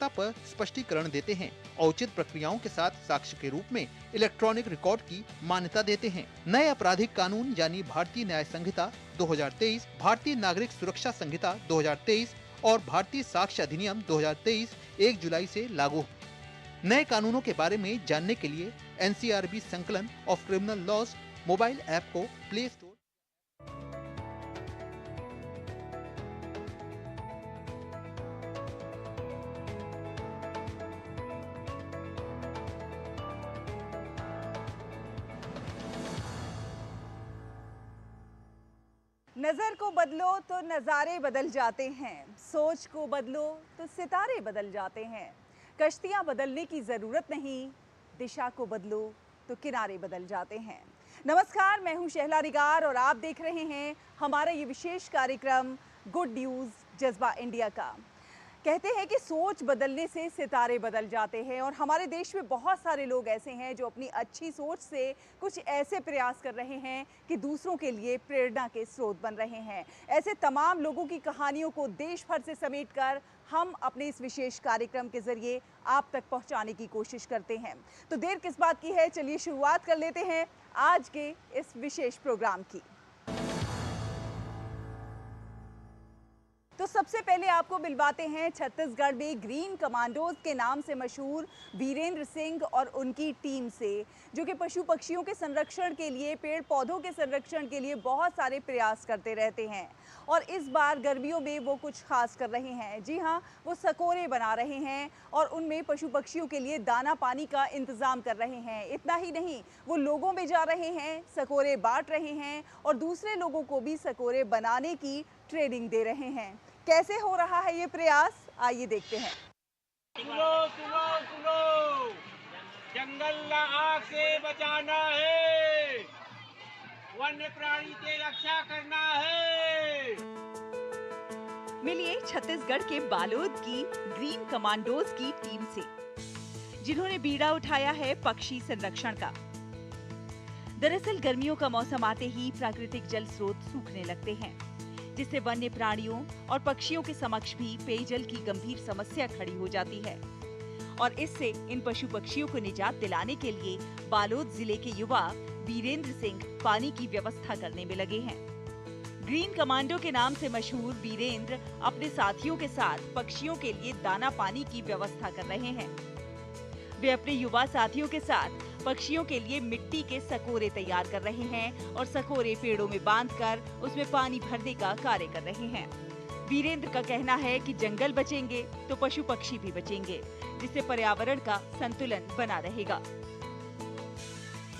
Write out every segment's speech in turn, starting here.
आवश्यकता पर स्पष्टीकरण देते हैं। औचित प्रक्रियाओं के साथ साक्ष्य के रूप में इलेक्ट्रॉनिक रिकॉर्ड की मान्यता देते हैं। नए आपराधिक कानून यानी भारतीय न्याय संहिता 2023, भारतीय नागरिक सुरक्षा संहिता 2023 और भारतीय साक्ष्य अधिनियम 2023 1 जुलाई से लागू। नए कानूनों के बारे में जानने के लिए NCRB संकलन of criminal laws mobile app को प्ले स्टोर। नजर को बदलो तो नजारे बदल जाते हैं, सोच को बदलो तो सितारे बदल जाते हैं। कश्तियां बदलने की जरूरत नहीं, दिशा को बदलो तो किनारे बदल जाते हैं। नमस्कार, मैं हूं शहला निगार और आप देख रहे हैं हमारा ये विशेष कार्यक्रम गुड न्यूज जज्बा इंडिया का। कहते हैं कि सोच बदलने से सितारे बदल जाते हैं और हमारे देश में बहुत सारे लोग ऐसे हैं जो अपनी अच्छी सोच से कुछ ऐसे प्रयास कर रहे हैं कि दूसरों के लिए प्रेरणा के स्रोत बन रहे हैं। ऐसे तमाम लोगों की कहानियों को देश भर से समेटकर हम अपने इस विशेष कार्यक्रम के जरिए आप तक पहुंचाने की कोशिश करते हैं। तो देर किस बात की है, चलिए शुरुआत कर लेते हैं आज के इस विशेष प्रोग्राम की। तो सबसे पहले आपको मिलवाते हैं छत्तीसगढ़ में ग्रीन कमांडोज के नाम से मशहूर वीरेंद्र सिंह और उनकी टीम से, जो कि पशु पक्षियों के संरक्षण के लिए, पेड़ पौधों के संरक्षण के लिए बहुत सारे प्रयास करते रहते हैं। और इस बार गर्मियों में वो कुछ खास कर रहे हैं। जी हाँ, वो सकोरे बना रहे हैं और उनमें पशु पक्षियों के लिए दाना पानी का इंतजाम कर रहे हैं। इतना ही नहीं, वो लोगों में जा रहे हैं, सकोरे बांट रहे हैं और दूसरे लोगों को भी सकोरे बनाने की ट्रेनिंग दे रहे हैं। कैसे हो रहा है ये प्रयास, आइए देखते हैं। सुनो सुनो सुनो, जंगल आग से बचाना है, वन्य प्राणी की रक्षा करना है। मिलिए छत्तीसगढ़ के बालोद की ग्रीन कमांडोज की टीम से, जिन्होंने बीड़ा उठाया है पक्षी संरक्षण का। दरअसल गर्मियों का मौसम आते ही प्राकृतिक जल स्रोत सूखने लगते हैं, जिससे वन्य प्राणियों और पक्षियों के समक्ष भी पेयजल की गंभीर समस्या खड़ी हो जाती है। और इससे इन पशु पक्षियों को निजात दिलाने के लिए बालोद जिले के युवा वीरेंद्र सिंह पानी की व्यवस्था करने में लगे हैं। ग्रीन कमांडो के नाम से मशहूर वीरेंद्र अपने साथियों के साथ पक्षियों के लिए दाना पानी की व्यवस्था कर रहे हैं। वे अपने युवा साथियों के साथ पक्षियों के लिए मिट्टी के सकोरे तैयार कर रहे हैं और सकोरे पेड़ों में बांधकर उसमें पानी भरने का कार्य कर रहे हैं। वीरेंद्र का कहना है कि जंगल बचेंगे तो पशु पक्षी भी बचेंगे, जिससे पर्यावरण का संतुलन बना रहेगा।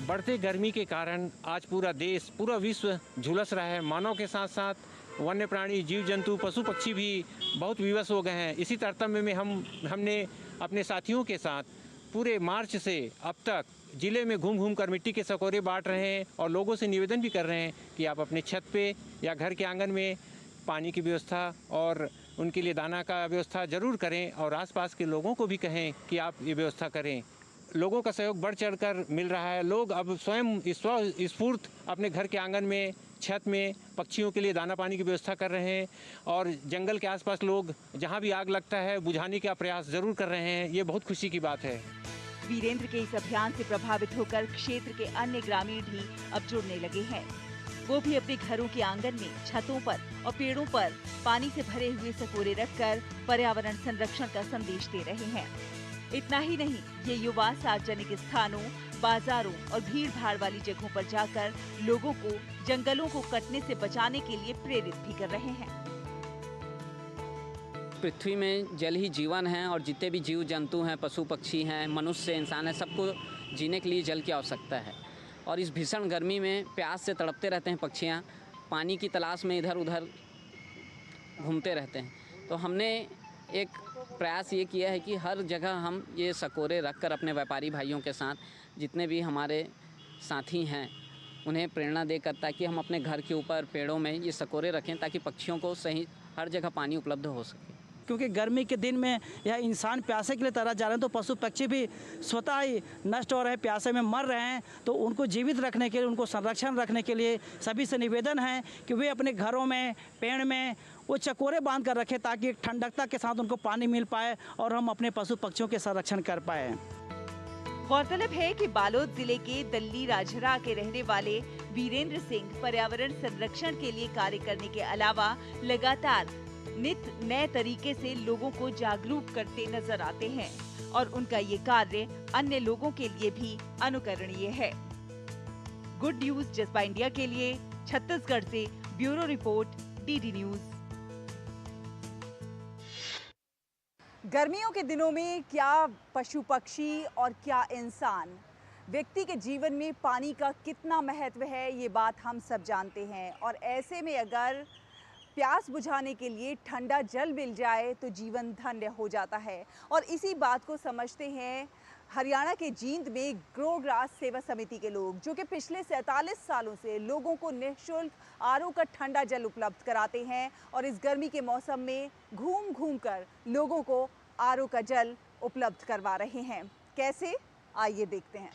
बढ़ते गर्मी के कारण आज पूरा देश, पूरा विश्व झुलस रहा है। मानव के साथ साथ वन्य प्राणी, जीव जंतु, पशु पक्षी भी बहुत विवश हो गए हैं। इसी तारतम्य में हमने अपने साथियों के साथ पूरे मार्च से अब तक जिले में घूम घूम कर मिट्टी के सकोरे बांट रहे हैं और लोगों से निवेदन भी कर रहे हैं कि आप अपने छत पे या घर के आंगन में पानी की व्यवस्था और उनके लिए दाना का व्यवस्था जरूर करें और आसपास के लोगों को भी कहें कि आप ये व्यवस्था करें। लोगों का सहयोग बढ़ चढ़कर मिल रहा है। लोग अब स्वयं स्फूर्त अपने घर के आंगन में, छत में पक्षियों के लिए दाना पानी की व्यवस्था कर रहे हैं और जंगल के आसपास लोग जहां भी आग लगता है बुझाने का प्रयास जरूर कर रहे हैं। ये बहुत खुशी की बात है। वीरेंद्र के इस अभियान से प्रभावित होकर क्षेत्र के अन्य ग्रामीण भी अब जुड़ने लगे हैं। वो भी अपने घरों के आंगन में, छतों पर और पेड़ों पर पानी से भरे हुए सकोरे रखकर पर्यावरण संरक्षण का संदेश दे रहे हैं। इतना ही नहीं, ये युवा सार्वजनिक स्थानों, बाजारों और भीड़ भाड़ वाली जगहों पर जाकर लोगों को जंगलों को कटने से बचाने के लिए प्रेरित भी कर रहे हैं। पृथ्वी में जल ही जीवन है और जितने भी जीव जंतु हैं, पशु पक्षी हैं, मनुष्य, इंसान है, सबको जीने के लिए जल की आवश्यकता है। और इस भीषण गर्मी में प्यास से तड़पते रहते हैं पक्षियाँ, पानी की तलाश में इधर उधर घूमते रहते हैं। तो हमने एक प्रयास ये किया है कि हर जगह हम ये सकोरे रखकर अपने व्यापारी भाइयों के साथ, जितने भी हमारे साथी हैं, उन्हें प्रेरणा देकर ताकि हम अपने घर के ऊपर पेड़ों में ये सकोरे रखें ताकि पक्षियों को सही हर जगह पानी उपलब्ध हो सके। क्योंकि गर्मी के दिन में यह इंसान प्यासे के लिए तरस जा रहे हैं, तो पशु पक्षी भी स्वतः ही नष्ट हो रहे हैं, प्यासे में मर रहे हैं। तो उनको जीवित रखने के लिए, उनको संरक्षण रखने के लिए सभी से निवेदन है कि वे अपने घरों में, पेड़ में वो चकोरे बांध कर रखें ताकि एक ठंडकता के साथ उनको पानी मिल पाए और हम अपने पशु पक्षियों के संरक्षण कर पाए। गौरतलब है कि बालोद जिले के दल्ली राजहरा के रहने वाले वीरेंद्र सिंह पर्यावरण संरक्षण के लिए कार्य करने के अलावा लगातार नित नए तरीके से लोगों को जागरूक करते नजर आते हैं और उनका ये कार्य अन्य लोगों के लिए भी अनुकरणीय है। गुड न्यूज जज्बा इंडिया के लिए छत्तीसगढ़ से ब्यूरो रिपोर्ट, डीडी न्यूज। गर्मियों के दिनों में क्या पशु पक्षी और क्या इंसान, व्यक्ति के जीवन में पानी का कितना महत्व है ये बात हम सब जानते हैं। और ऐसे में अगर प्यास बुझाने के लिए ठंडा जल मिल जाए तो जीवन धन्य हो जाता है। और इसी बात को समझते हैं हरियाणा के जींद में ग्रो ग्रास सेवा समिति के लोग, जो कि पिछले 47 सालों से लोगों को निःशुल्क आरओ का ठंडा जल उपलब्ध कराते हैं और इस गर्मी के मौसम में घूम घूम कर लोगों को आरओ का जल उपलब्ध करवा रहे हैं। कैसे, आइए देखते हैं।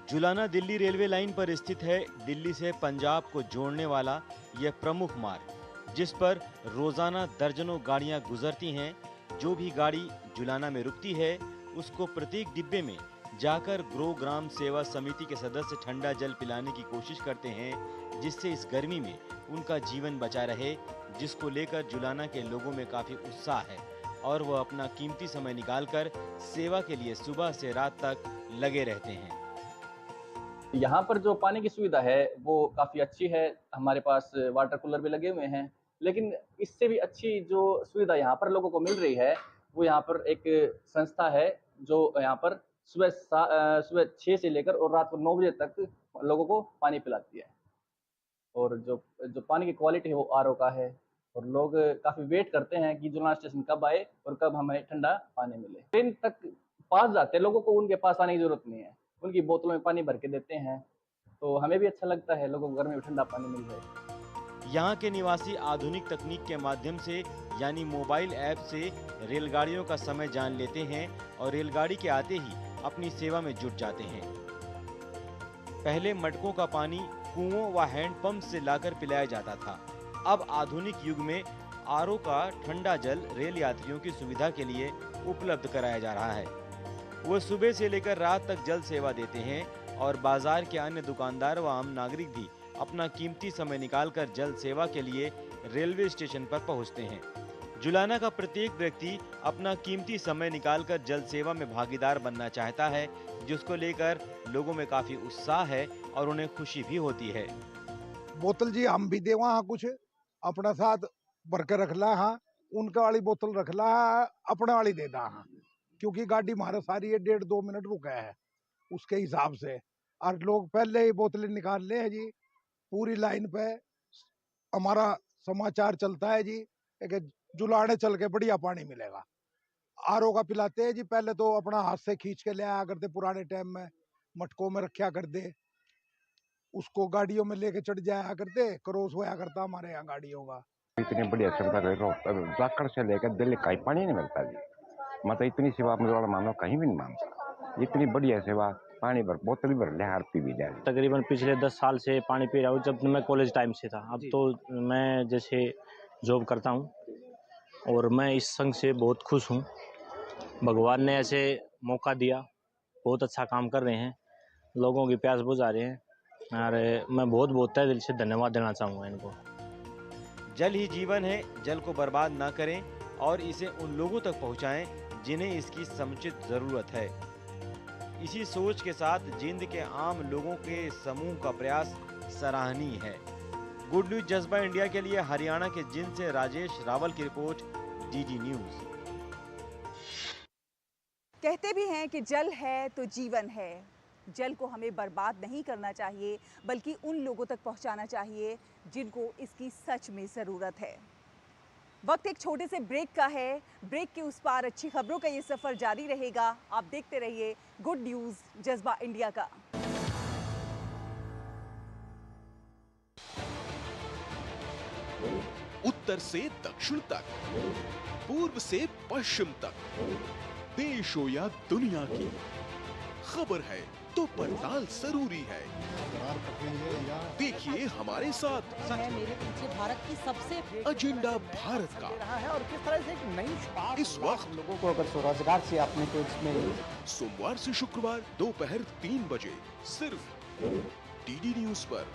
जुलाना दिल्ली रेलवे लाइन पर स्थित है दिल्ली से पंजाब को जोड़ने वाला यह प्रमुख मार्ग, जिस पर रोजाना दर्जनों गाड़ियां गुजरती हैं। जो भी गाड़ी जुलाना में रुकती है उसको प्रत्येक डिब्बे में जाकर ग्रो ग्राम सेवा समिति के सदस्य ठंडा जल पिलाने की कोशिश करते हैं, जिससे इस गर्मी में उनका जीवन बचा रहे, जिसको लेकर जुलाना के लोगों में काफी उत्साह है और वह अपना कीमती समय निकालकर सेवा के लिए सुबह से रात तक लगे रहते हैं। यहाँ पर जो पानी की सुविधा है वो काफ़ी अच्छी है। हमारे पास वाटर कूलर भी लगे हुए हैं, लेकिन इससे भी अच्छी जो सुविधा यहाँ पर लोगों को मिल रही है वो यहाँ पर एक संस्था है जो यहाँ पर सुबह 6 से लेकर और रात को 9 बजे तक लोगों को पानी पिलाती है। और जो पानी की क्वालिटी है वो आरओ का है और लोग काफ़ी वेट करते हैं कि जुलाना स्टेशन कब आए और कब हमें ठंडा पानी मिले। ट्रेन तक पास जाते हैं लोगों को, उनके पास आने की जरूरत नहीं है, उनकी बोतलों में पानी भर के देते हैं। तो हमें भी अच्छा लगता है लोगों को गर्मी में ठंडा पानी मिल जाए। यहाँ के निवासी आधुनिक तकनीक के माध्यम से यानी मोबाइल ऐप से रेलगाड़ियों का समय जान लेते हैं और रेलगाड़ी के आते ही अपनी सेवा में जुट जाते हैं। पहले मटकों का पानी कुओं व हैंडपंप से लाकर पिलाया जाता था। अब आधुनिक युग में आरओ का ठंडा जल रेल यात्रियों की सुविधा के लिए उपलब्ध कराया जा रहा है। वो सुबह से लेकर रात तक जल सेवा देते हैं और बाजार के अन्य दुकानदार व आम नागरिक भी अपना कीमती समय निकालकर जल सेवा के लिए रेलवे स्टेशन पर पहुंचते हैं। जुलाना का प्रत्येक व्यक्ति अपना कीमती समय निकालकर जल सेवा में भागीदार बनना चाहता है, जिसको लेकर लोगों में काफी उत्साह है और उन्हें खुशी भी होती है। बोतल जी हम भी दे वहाँ कुछ अपना साथ भर के रख ला, हाँ उनका वाली बोतल रख ला, अपने वाली दे दा, हाँ क्योंकि गाड़ी हमारा सारी 1.5-2 मिनट रुका है उसके हिसाब से। और लोग पहले ही बोतलें निकाल ले हैं जी, पूरी लाइन पे हमारा समाचार चलता है जी कि जुलाने चल के बढ़िया पानी मिलेगा। आरओ का पिलाते हैं जी, पहले तो अपना हाथ से खींच के ले आया करते, पुराने टाइम में मटकों में रखा करते, उसको गाड़ियों में लेके चढ़ जाया करते, क्रॉस होया करता हमारे यहाँ गाड़ियों का। इतनी बढ़िया सुविधा जाकर से लेकर दिल्ली कहीं पानी नहीं मिलता जी, मतलब इतनी सेवा मुझे मानो कहीं भी नहीं मानता। इतनी बढ़िया सेवा, पानी भर बोतल भर ले हार पी भी जाए। तकरीबन पिछले 10 साल से पानी पी रहा हूँ, जब मैं कॉलेज टाइम से था। अब तो मैं जैसे जॉब करता हूँ और मैं इस संघ से बहुत खुश हूँ। भगवान ने ऐसे मौका दिया, बहुत अच्छा काम कर रहे हैं, लोगों की प्यास बुझा रहे हैं और मैं बहुत तहे दिल से धन्यवाद देना चाहूँगा इनको। जल ही जीवन है, जल को बर्बाद ना करें और इसे उन लोगों तक पहुंचाएं जिन्हें इसकी समुचित जरूरत है। इसी सोच के साथ जींद के आम लोगों के समूह का प्रयास सराहनीय है। गुड न्यूज जज्बा इंडिया के लिए हरियाणा के जींद से राजेश रावल की रिपोर्ट, डीडी न्यूज। कहते भी हैं कि जल है तो जीवन है। जल को हमें बर्बाद नहीं करना चाहिए, बल्कि उन लोगों तक पहुंचाना चाहिए जिनको इसकी सच में ज़रूरत है। वक्त एक छोटे से ब्रेक का है। ब्रेक के उस पार अच्छी खबरों का ये सफ़र जारी रहेगा। आप देखते रहिए गुड न्यूज़ जज्बा इंडिया का। उत्तर से दक्षिण तक, पूर्व से पश्चिम तक, देश हो या दुनिया की खबर है तो पड़ताल जरूरी है। देखिए हमारे साथ मेरे पीछे भारत की सबसे एजेंडा भारत का रहा है और किस तरह से एक नई शुरुआत इस वक्त लोगों को अगर स्वरोजगार से आपने तो इसमें सोमवार से शुक्रवार दोपहर 3 बजे सिर्फ डीडी न्यूज पर।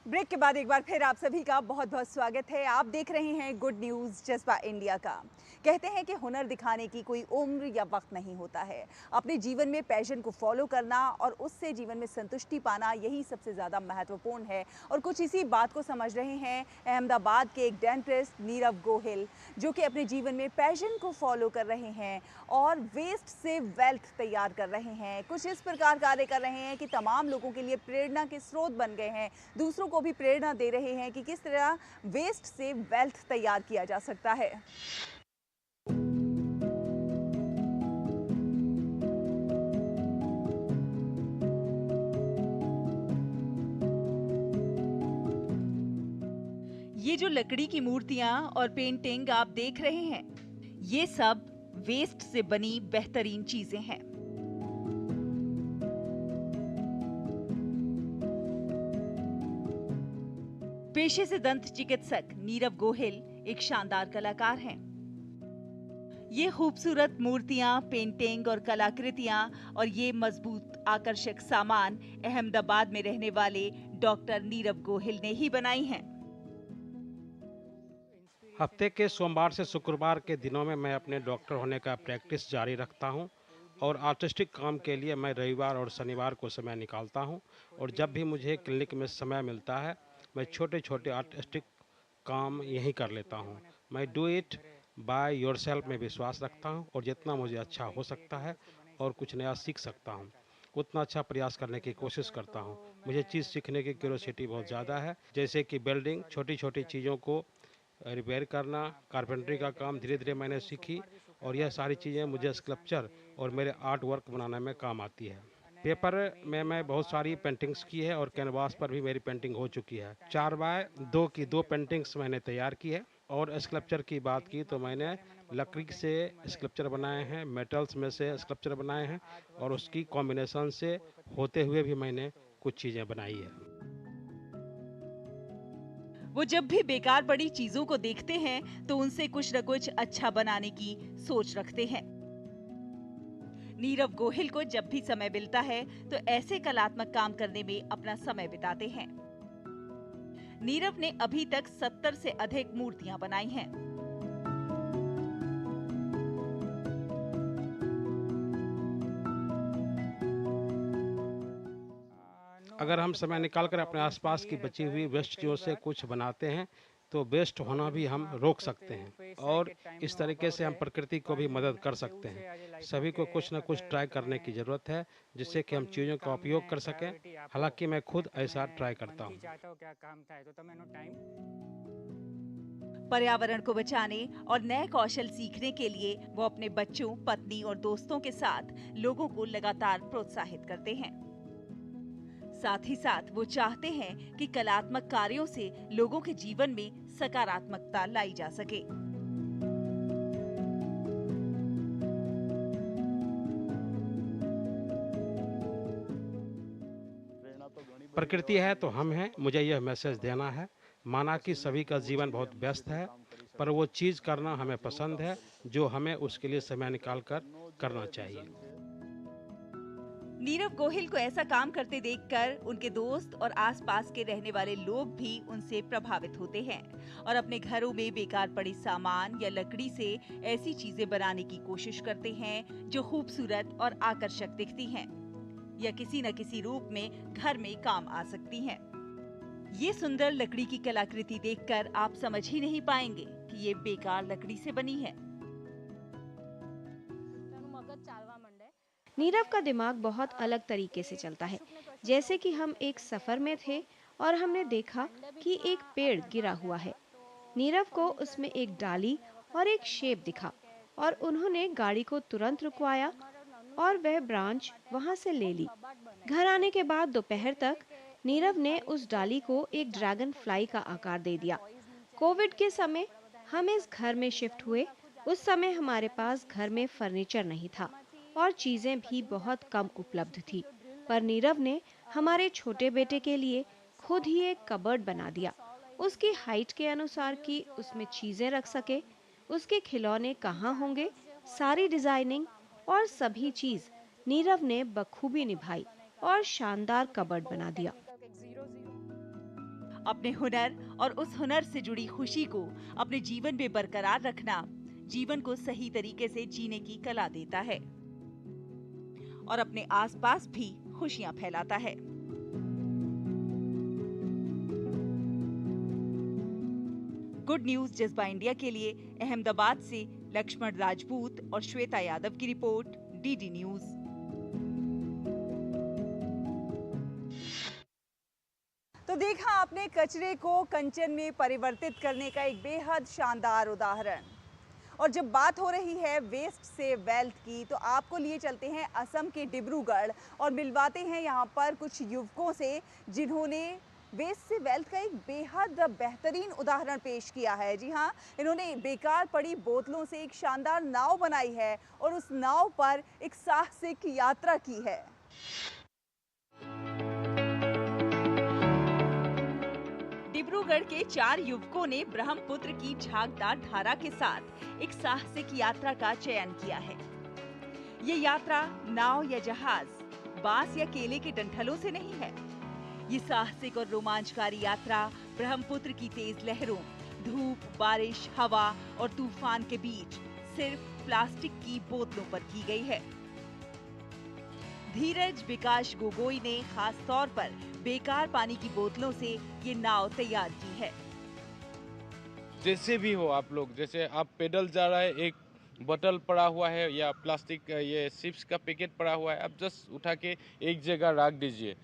ब्रेक के बाद एक बार फिर आप सभी का बहुत बहुत स्वागत है। आप देख रहे हैं गुड न्यूज़ जज्बा इंडिया का। कहते हैं कि हुनर दिखाने की कोई उम्र या वक्त नहीं होता है। अपने जीवन में पैशन को फॉलो करना और उससे जीवन में संतुष्टि पाना, यही सबसे ज़्यादा महत्वपूर्ण है। और कुछ इसी बात को समझ रहे हैं अहमदाबाद के एक डेंटिस्ट नीरव गोहिल, जो कि अपने जीवन में पैशन को फॉलो कर रहे हैं और वेस्ट से वेल्थ तैयार कर रहे हैं। कुछ इस प्रकार कार्य कर रहे हैं कि तमाम लोगों के लिए प्रेरणा के स्रोत बन गए हैं, दूसरों को भी प्रेरणा दे रहे हैं कि किस तरह वेस्ट से वेल्थ तैयार किया जा सकता है। ये जो लकड़ी की मूर्तियां और पेंटिंग आप देख रहे हैं, ये सब वेस्ट से बनी बेहतरीन चीजें हैं। पेशे से दंत चिकित्सक नीरव गोहिल एक शानदार कलाकार हैं। ये खूबसूरत मूर्तियां, पेंटिंग और कलाकृतियां और ये मजबूत आकर्षक सामान अहमदाबाद में रहने वाले डॉक्टर नीरव गोहिल ने ही बनाई हैं। हफ्ते के सोमवार से शुक्रवार के दिनों में मैं अपने डॉक्टर होने का प्रैक्टिस जारी रखता हूं और आर्टिस्टिक काम के लिए मैं रविवार और शनिवार को समय निकालता हूं। और जब भी मुझे क्लिनिक में समय मिलता है, मैं छोटे छोटे आर्टिस्टिक काम यहीं कर लेता हूं। मैं डू इट बाय योरसेल्फ में विश्वास रखता हूं और जितना मुझे अच्छा हो सकता है और कुछ नया सीख सकता हूं, उतना अच्छा प्रयास करने की कोशिश करता हूं। मुझे चीज़ सीखने की क्यूरियोसिटी बहुत ज़्यादा है, जैसे कि बिल्डिंग, छोटी छोटी चीज़ों को रिपेयर करना, कारपेंट्री का काम धीरे धीरे मैंने सीखी और यह सारी चीज़ें मुझे स्कल्पचर और मेरे आर्ट वर्क बनाने में काम आती है। पेपर में मैं बहुत सारी पेंटिंग्स की है और कैनवास पर भी मेरी पेंटिंग हो चुकी है। 4x2 की 2 पेंटिंग्स मैंने तैयार की है। और स्कल्पचर की बात की तो मैंने लकड़ी से स्कल्पचर बनाए हैं, मेटल्स में से स्कल्पचर बनाए हैं और उसकी कॉम्बिनेशन से होते हुए भी मैंने कुछ चीज़ें बनाई है। वो जब भी बेकार पड़ी चीजों को देखते हैं तो उनसे कुछ न कुछ अच्छा बनाने की सोच रखते हैं। नीरव गोहिल को जब भी समय मिलता है तो ऐसे कलात्मक काम करने में अपना समय बिताते हैं। नीरव ने अभी तक 70 से अधिक मूर्तियां बनाई हैं। अगर हम समय निकालकर अपने आसपास की बची हुई वेस्ट चीज़ों से कुछ बनाते हैं तो वेस्ट होना भी हम रोक सकते हैं और इस तरीके से हम प्रकृति को भी मदद कर सकते हैं। सभी को कुछ न कुछ ट्राई करने की ज़रूरत है जिससे कि हम चीज़ों का उपयोग कर सकें। हालांकि मैं खुद ऐसा ट्राई करता हूँ। पर्यावरण को बचाने और नए कौशल सीखने के लिए वो अपने बच्चों, पत्नी और दोस्तों के साथ लोगों को लगातार प्रोत्साहित करते हैं। साथ ही साथ वो चाहते हैं कि कलात्मक कार्यों से लोगों के जीवन में सकारात्मकता लाई जा सके। प्रकृति है तो हम हैं। मुझे यह मैसेज देना है, माना कि सभी का जीवन बहुत व्यस्त है, पर वो चीज़ करना हमें पसंद है जो हमें उसके लिए समय निकाल कर करना चाहिए। नीरव गोहिल को ऐसा काम करते देखकर उनके दोस्त और आसपास के रहने वाले लोग भी उनसे प्रभावित होते हैं और अपने घरों में बेकार पड़े सामान या लकड़ी से ऐसी चीजें बनाने की कोशिश करते हैं जो खूबसूरत और आकर्षक दिखती हैं या किसी न किसी रूप में घर में काम आ सकती हैं। ये सुंदर लकड़ी की कलाकृति देखकर आप समझ ही नहीं पाएंगे कि ये बेकार लकड़ी से बनी है। नीरव का दिमाग बहुत अलग तरीके से चलता है। जैसे कि हम एक सफर में थे और हमने देखा कि एक पेड़ गिरा हुआ है। नीरव को उसमें एक डाली और एक शेप दिखा और उन्होंने गाड़ी को तुरंत रुकवाया और वह ब्रांच वहां से ले ली। घर आने के बाद दोपहर तक नीरव ने उस डाली को एक ड्रैगन फ्लाई का आकार दे दिया। कोविड के समय हम इस घर में शिफ्ट हुए उस समय हमारे पास घर में फर्नीचर नहीं था और चीजें भी बहुत कम उपलब्ध थी, पर नीरव ने हमारे छोटे बेटे के लिए खुद ही एक कबर्ड बना दिया। उसकी हाइट के अनुसार कि उसमें चीजें रख सके, उसके खिलौने कहाँ होंगे, सारी डिजाइनिंग और सभी चीज नीरव ने बखूबी निभाई और शानदार कबर्ड बना दिया। अपने हुनर और उस हुनर से जुड़ी खुशी को अपने जीवन में बरकरार रखना जीवन को सही तरीके से जीने की कला देता है और अपने आसपास भी खुशियां फैलाता है। गुड न्यूज जज्बा इंडिया के लिए अहमदाबाद से लक्ष्मण राजपूत और श्वेता यादव की रिपोर्ट, डीडी न्यूज। तो देखा आपने कचरे को कंचन में परिवर्तित करने का एक बेहद शानदार उदाहरण। और जब बात हो रही है वेस्ट से वेल्थ की, तो आपको लिए चलते हैं असम के डिब्रूगढ़ और मिलवाते हैं यहाँ पर कुछ युवकों से जिन्होंने वेस्ट से वेल्थ का एक बेहद बेहतरीन उदाहरण पेश किया है। जी हाँ, इन्होंने बेकार पड़ी बोतलों से एक शानदार नाव बनाई है और उस नाव पर एक साहसिक यात्रा की है। डिब्रूगढ़ के 4 युवकों ने ब्रह्मपुत्र की झागदार धारा के साथ एक साहसिक यात्रा का चयन किया है। ये यात्रा नाव या जहाज, बांस या केले के डंठलों से नहीं है। ये साहसिक और रोमांचकारी यात्रा ब्रह्मपुत्र की तेज लहरों, धूप, बारिश, हवा और तूफान के बीच सिर्फ प्लास्टिक की बोतलों पर की गई है। धीरज विकास गोगोई ने खास तौर पर बेकार पानी की बोतलों से ये नाव तैयार की है। जैसे भी हो आप लोग, जैसे आप पैदल जा रहा है, एक बोतल पड़ा हुआ है या प्लास्टिक ये चिप्स का पैकेट पड़ा हुआ है, आप जस्ट उठा के एक जगह रख दीजिए।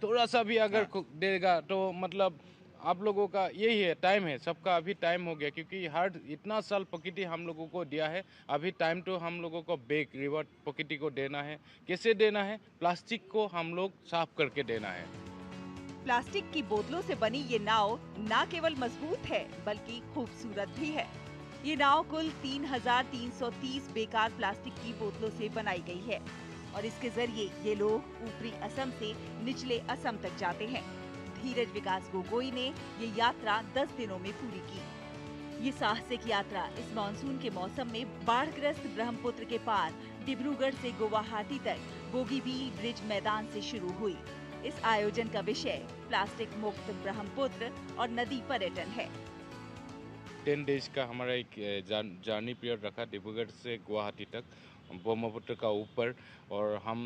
थोड़ा सा भी अगर देगा तो मतलब आप लोगों का यही है, टाइम है, सबका अभी टाइम हो गया, क्योंकि हर इतना साल प्रकृति हम लोगों को दिया है। अभी टाइम तो हम लोगों को बैक रिवर्ट प्रकृति को देना है। कैसे देना है? प्लास्टिक को हम लोग साफ करके देना है। प्लास्टिक की बोतलों से बनी ये नाव न केवल मजबूत है बल्कि खूबसूरत भी है। ये नाव कुल 3,330 बेकार प्लास्टिक की बोतलों से बनाई गई है और इसके जरिए ये लोग ऊपरी असम से निचले असम तक जाते हैं। धीरज विकास गोगोई ने ये यात्रा 10 दिनों में पूरी की। ये साहसिक यात्रा इस मानसून के मौसम में बाढ़ग्रस्त ब्रह्मपुत्र के पार डिब्रूगढ़ से गुवाहाटी तक बोगीबील ब्रिज मैदान से शुरू हुई। इस आयोजन का विषय प्लास्टिक मुक्त ब्रह्मपुत्र और नदी पर्यटन है। 10 डेज का हमारा एक जर्नी पीरियड रखा डिब्रूगढ़ से गुवाहाटी तक ब्रह्मपुत्र का ऊपर। और हम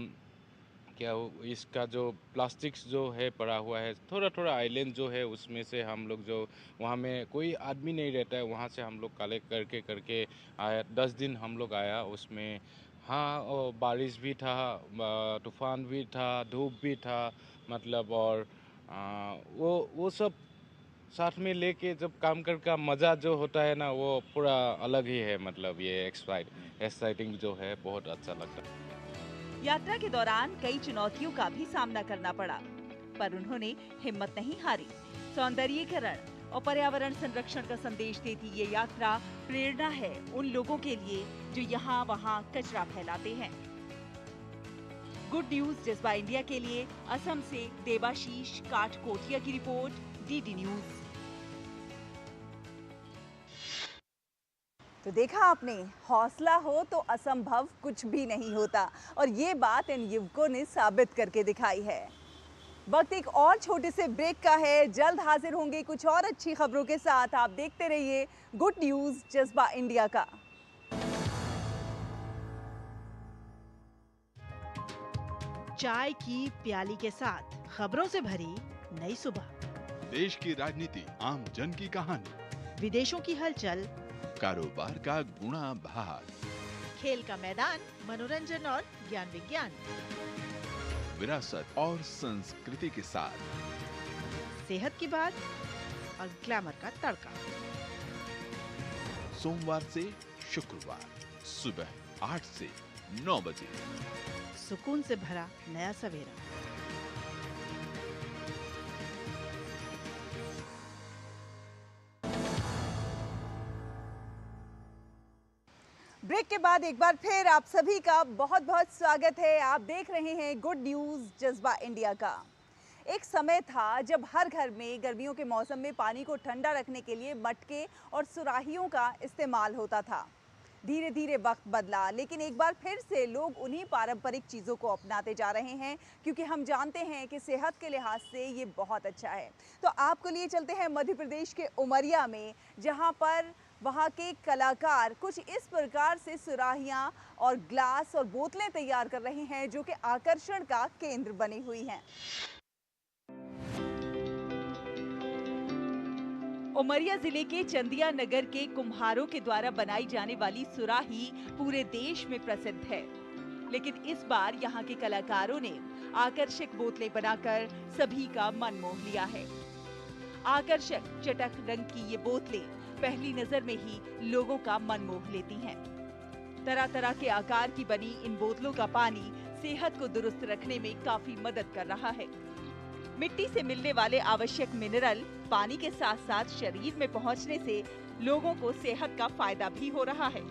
क्या इसका जो प्लास्टिक्स जो है पड़ा हुआ है, थोड़ा थोड़ा आइलैंड जो है उसमें से हम लोग जो वहाँ में कोई आदमी नहीं रहता है, वहाँ से हम लोग कलेक्ट करके आया। 10 दिन हम लोग आया उसमें। हाँ, और बारिश भी था, तूफान भी था, धूप भी था, मतलब और वो सब साथ में लेके जब काम कर का मज़ा जो होता है ना, वो पूरा अलग ही है। मतलब ये एक्साइटिंग जो है, बहुत अच्छा लगता है। यात्रा के दौरान कई चुनौतियों का भी सामना करना पड़ा, पर उन्होंने हिम्मत नहीं हारी। सौंदर्यीकरण और पर्यावरण संरक्षण का संदेश देती ये यात्रा प्रेरणा है उन लोगों के लिए जो यहाँ वहाँ कचरा फैलाते हैं। गुड न्यूज जज्बा इंडिया के लिए असम से देवाशीष काठकोटिया की रिपोर्ट, डीडी न्यूज। तो देखा आपने, हौसला हो तो असंभव कुछ भी नहीं होता और ये बात इन युवकों ने साबित करके दिखाई है। वक्त एक और छोटे से ब्रेक का है। जल्द हाजिर होंगे कुछ और अच्छी खबरों के साथ। आप देखते रहिए गुड न्यूज जज्बा इंडिया का। चाय की प्याली के साथ खबरों से भरी नई सुबह। देश की राजनीति, आम जन की कहानी, विदेशों की हलचल, कारोबार का गुणा भाग, खेल का मैदान, मनोरंजन और ज्ञान विज्ञान, विरासत और संस्कृति के साथ सेहत की बात और ग्लैमर का तड़का। सोमवार से शुक्रवार सुबह 8 से 9 बजे। सुकून से भरा नया सवेरा। ब्रेक के बाद एक बार फिर आप सभी का बहुत बहुत स्वागत है। आप देख रहे हैं गुड न्यूज़ जज्बा इंडिया का। एक समय था जब हर घर में गर्मियों के मौसम में पानी को ठंडा रखने के लिए मटके और सुराहियों का इस्तेमाल होता था। धीरे धीरे वक्त बदला, लेकिन एक बार फिर से लोग उन्हीं पारंपरिक चीज़ों को अपनाते जा रहे हैं, क्योंकि हम जानते हैं कि सेहत के लिहाज से ये बहुत अच्छा है। तो आपको लिए चलते हैं मध्य प्रदेश के उमरिया में, जहाँ पर वहाँ के कलाकार कुछ इस प्रकार से सुराहियाँ और ग्लास और बोतलें तैयार कर रहे हैं, जो कि आकर्षण का केंद्र बनी हुई हैं। उमरिया जिले के चंदिया नगर के कुम्हारों के द्वारा बनाई जाने वाली सुराही पूरे देश में प्रसिद्ध है, लेकिन इस बार यहाँ के कलाकारों ने आकर्षक बोतलें बनाकर सभी का मन मोह लिया है। आकर्षक चटक रंग की ये बोतलें पहली नजर में ही लोगों का मन मोह लेती हैं। तरह तरह के आकार की बनी इन बोतलों का पानी सेहत को दुरुस्त रखने में काफी मदद कर रहा है। मिट्टी से मिलने वाले आवश्यक मिनरल पानी के साथ साथ शरीर में पहुंचने से लोगों को सेहत का फायदा भी हो रहा है।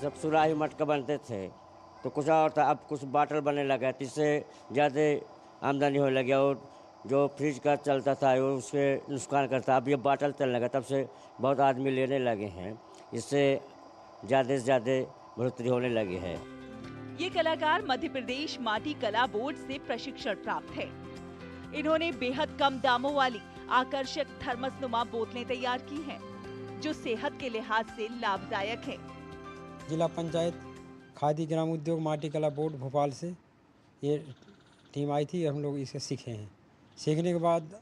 जब सुराही मटका बनते थे तो कुछ और था, अब कुछ बाटल बनने लगा, इससे ज़्यादा आमदनी होने लगी और जो फ्रिज का चलता था वो उसके नुकसान करता। अब ये बाटल चलने लगा, तब से बहुत आदमी लेने लगे हैं, इससे ज़्यादा से ज़्यादा बढ़ोतरी होने लगी है। ये कलाकार मध्य प्रदेश माटी कला बोर्ड से प्रशिक्षण प्राप्त है। इन्होंने बेहद कम दामों वाली आकर्षक थर्मसनुमा बोतलें तैयार की हैं, जो सेहत के लिहाज से लाभदायक है। जिला पंचायत खादी ग्राम उद्योग माटी कला बोर्ड भोपाल से ये टीम आई थी, हम लोग इसे सीखे हैं। सीखने के बाद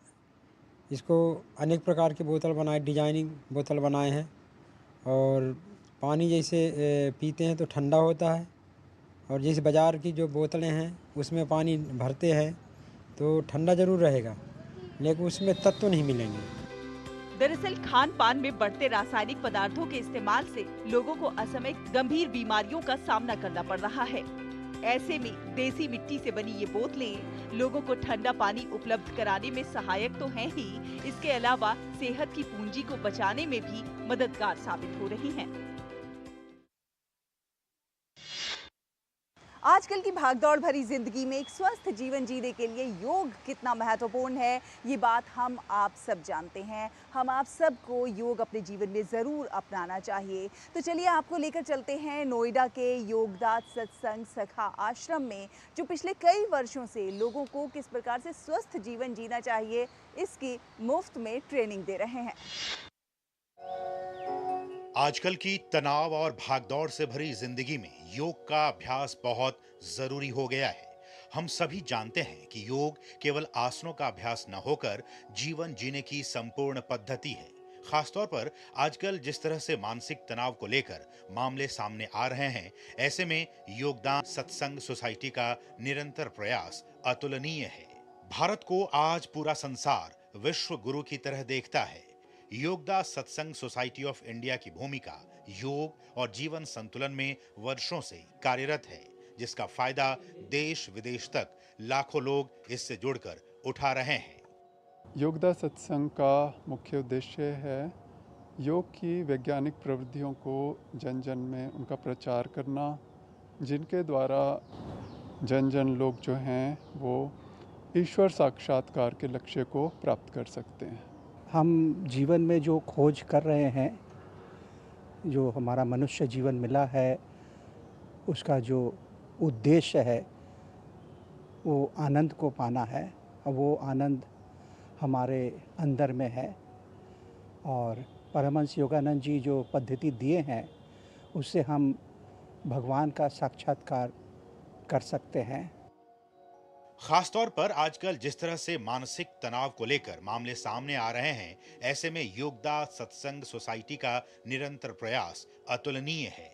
इसको अनेक प्रकार के बोतल बनाए, डिजाइनिंग बोतल बनाए हैं, और पानी जैसे पीते हैं तो ठंडा होता है, और जैसे बाज़ार की जो बोतलें हैं उसमें पानी भरते हैं तो ठंडा जरूर रहेगा, लेकिन उसमें तत्व नहीं मिलेंगे। दरअसल खान पान में बढ़ते रासायनिक पदार्थों के इस्तेमाल से लोगों को असमय गंभीर बीमारियों का सामना करना पड़ रहा है। ऐसे में देसी मिट्टी से बनी ये बोतलें लोगों को ठंडा पानी उपलब्ध कराने में सहायक तो हैं ही, इसके अलावा सेहत की पूंजी को बचाने में भी मददगार साबित हो रही हैं। आजकल की भागदौड़ भरी जिंदगी में एक स्वस्थ जीवन जीने के लिए योग कितना महत्वपूर्ण है, ये बात हम आप सब जानते हैं। हम आप सबको योग अपने जीवन में ज़रूर अपनाना चाहिए। तो चलिए आपको लेकर चलते हैं नोएडा के योगदात सत्संग सखा आश्रम में, जो पिछले कई वर्षों से लोगों को किस प्रकार से स्वस्थ जीवन जीना चाहिए, इसकी मुफ्त में ट्रेनिंग दे रहे हैं। आजकल की तनाव और भागदौड़ से भरी जिंदगी में योग का अभ्यास बहुत जरूरी हो गया है। हम सभी जानते हैं कि योग केवल आसनों का अभ्यास न होकर जीवन जीने की संपूर्ण पद्धति है। खासतौर पर आजकल जिस तरह से मानसिक तनाव को लेकर मामले सामने आ रहे हैं, ऐसे में योगदान सत्संग सोसाइटी का निरंतर प्रयास अतुलनीय है। भारत को आज पूरा संसार विश्व गुरु की तरह देखता है। योगदा सत्संग सोसाइटी ऑफ इंडिया की भूमिका योग और जीवन संतुलन में वर्षों से कार्यरत है, जिसका फायदा देश विदेश तक लाखों लोग इससे जुड़कर उठा रहे हैं। योगदा सत्संग का मुख्य उद्देश्य है योग की वैज्ञानिक प्रवृत्तियों को जन जन में उनका प्रचार करना, जिनके द्वारा जन जन लोग जो हैं वो ईश्वर साक्षात्कार के लक्ष्य को प्राप्त कर सकते हैं। हम जीवन में जो खोज कर रहे हैं, जो हमारा मनुष्य जीवन मिला है, उसका जो उद्देश्य है वो आनंद को पाना है, और वो आनंद हमारे अंदर में है। और परमहंस योगानंद जी जो पद्धति दिए हैं, उससे हम भगवान का साक्षात्कार कर सकते हैं। खासतौर पर आजकल जिस तरह से मानसिक तनाव को लेकर मामले सामने आ रहे हैं, ऐसे में योगदा सत्संग सोसाइटी का निरंतर प्रयास अतुलनीय है।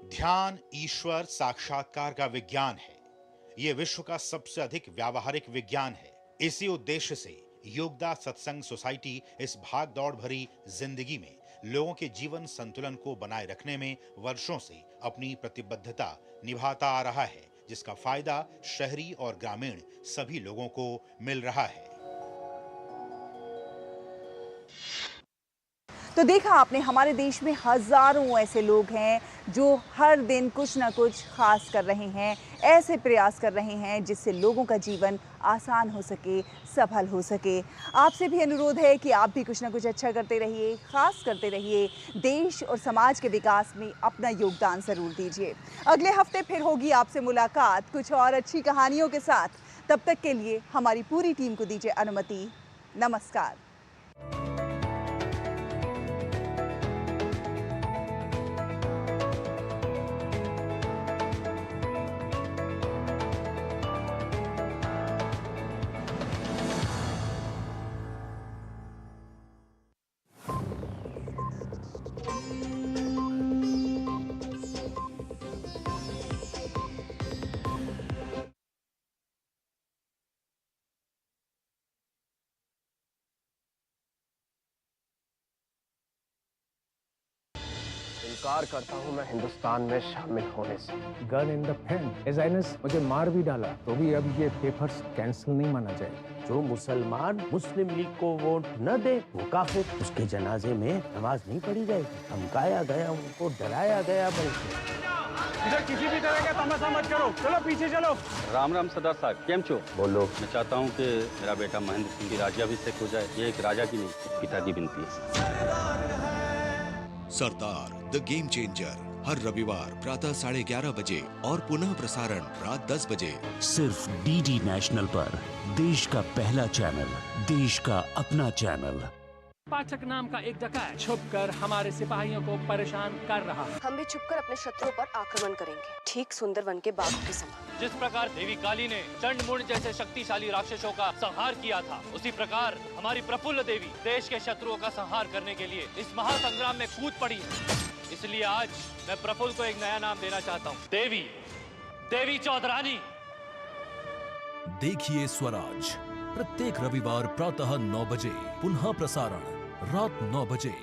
ध्यान ईश्वर साक्षात्कार का विज्ञान है। यह विश्व का सबसे अधिक व्यावहारिक विज्ञान है। इसी उद्देश्य से योगदा सत्संग सोसाइटी इस भाग दौड़ भरी जिंदगी में लोगों के जीवन संतुलन को बनाए रखने में वर्षों से अपनी प्रतिबद्धता निभाता आ रहा है, जिसका फायदा शहरी और ग्रामीण सभी लोगों को मिल रहा है। तो देखा आपने, हमारे देश में हज़ारों ऐसे लोग हैं जो हर दिन कुछ ना कुछ खास कर रहे हैं, ऐसे प्रयास कर रहे हैं जिससे लोगों का जीवन आसान हो सके, सफल हो सके। आपसे भी अनुरोध है कि आप भी कुछ ना कुछ अच्छा करते रहिए, खास करते रहिए, देश और समाज के विकास में अपना योगदान ज़रूर दीजिए। अगले हफ्ते फिर होगी आपसे मुलाकात कुछ और अच्छी कहानियों के साथ। तब तक के लिए हमारी पूरी टीम को दीजिए अनुमति। नमस्कार। इनकार करता हूँ मैं हिंदुस्तान में शामिल होने से। Gun in the pen. एजाइनस मुझे मार भी डाला तो भी अब ये पेपर्स कैंसिल नहीं माना जाएगा। जो मुसलमान मुस्लिम लीग को वोट न दे वो काफिर, उसके जनाजे में नमाज नहीं पढ़ी जाएगी। धमकाया गया, उनको डराया गया। बल्कि इधर किसी भी तरह का तमाशा मत करो, चलो पीछे चलो। राम राम सरदार साहब, केम छो? बोलो। मैं चाहता हूँ कि मेरा बेटा महेंद्र सिंह की राज्याभिषेक हो जाए। ये एक राजा की नहीं, पिता की विनती है। सरदार द गेम चेंजर हर रविवार प्रातः 11:30 बजे और पुनः प्रसारण रात 10 बजे सिर्फ डीडी नेशनल पर। देश का पहला चैनल, देश का अपना चैनल। पाठक नाम का एक डकैत छुपकर हमारे सिपाहियों को परेशान कर रहा है। हम भी छुपकर अपने शत्रुओं पर आक्रमण करेंगे, ठीक सुंदरवन के बाग के समान। जिस प्रकार देवी काली ने चंडमुंड जैसे शक्तिशाली राक्षसों का संहार किया था, उसी प्रकार हमारी प्रफुल्ल देवी देश के शत्रुओं का संहार करने के लिए इस महासंग्राम में कूद पड़ी है। इसलिए आज मैं प्रफुल्ल को एक नया नाम देना चाहता हूँ, देवी, देवी चौधरानी। देखिए स्वराज प्रत्येक रविवार प्रातः 9 बजे, पुनः प्रसारण रात 9 बजे।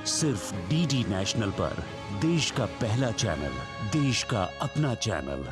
सिर्फ डीडी नेशनल पर। देश का पहला चैनल, देश का अपना चैनल।